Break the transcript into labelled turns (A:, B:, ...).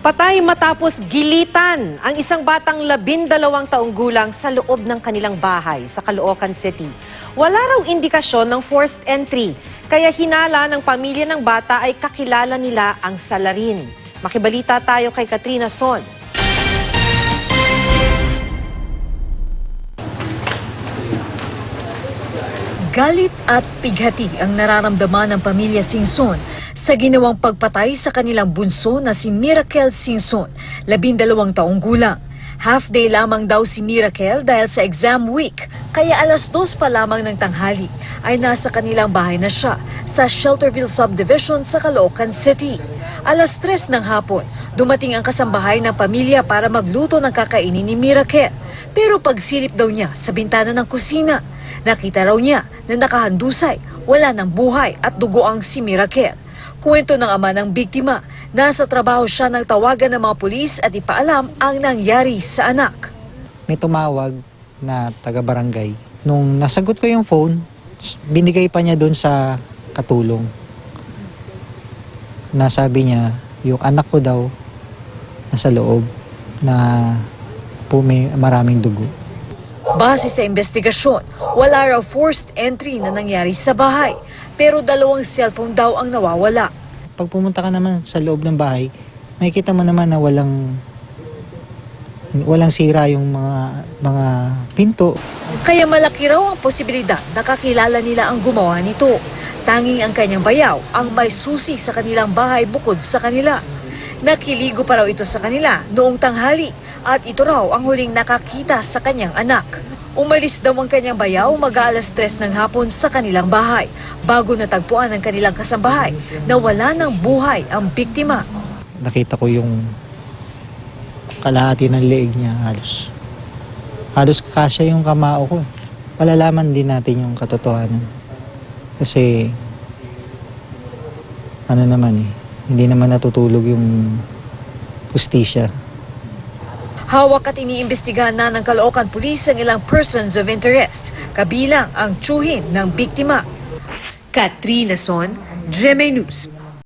A: Patay matapos gilitan ang isang batang 12 taong gulang sa loob ng kanilang bahay sa Caloocan City. Wala raw indikasyon ng forced entry, kaya hinala ng pamilya ng bata ay kakilala nila ang salarin. Makibalita tayo kay Katrina Son.
B: Galit at pighati ang nararamdaman ng pamilya Singson sa ginawang pagpatay sa kanilang bunso na si Miracle Singson, 12 taong gulang. Half day lamang daw si Miracle dahil sa exam week, kaya 2:00 pa lamang ng tanghali ay nasa kanilang bahay na siya sa Shelterville Subdivision sa Caloocan City. 3:00 ng hapon, dumating ang kasambahay ng pamilya para magluto ng kakainin ni Miracle. Pero pagsilip daw niya sa bintana ng kusina, nakita raw niya na nakahandusay, wala ng buhay at dugo ang si Miracle. Kwento ng ama ng biktima, nasa trabaho siya nang tawagan ng mga pulis at ipaalam ang nangyari sa anak.
C: May tumawag na taga-barangay. Nung nasagot ko yung phone, binigay pa niya doon sa katulong. Nasabi niya, yung anak ko daw nasa loob na may maraming dugo.
B: Base sa investigasyon, wala raw forced entry na nangyari sa bahay, pero 2 cellphone daw ang nawawala.
C: Pag pumunta ka naman sa loob ng bahay, makikita mo naman na walang sira yung mga pinto.
B: Kaya malaki raw ang posibilidad na kakilala nila ang gumawa nito. Tanging ang kanyang bayaw ang may susi sa kanilang bahay bukod sa kanila. Nakiligo pa raw ito sa kanila noong tanghali at ito raw ang huling nakakita sa kanyang anak. Umalis daw ang kanyang bayaw mag-3:00 ng hapon sa kanilang bahay bago natagpuan ng kanilang kasambahay na wala ng buhay ang biktima.
C: Nakita ko yung kalahati ng leeg niya halos. Halos kasya yung kamao ko. Malalaman din natin yung katotohanan. Kasi hindi naman natutulog yung hustisya.
B: Hawak at iniimbestigahan na ng Caloocan Police ang ilang persons of interest, kabilang ang tiyuhin ng biktima. Katrina Son, GMA News.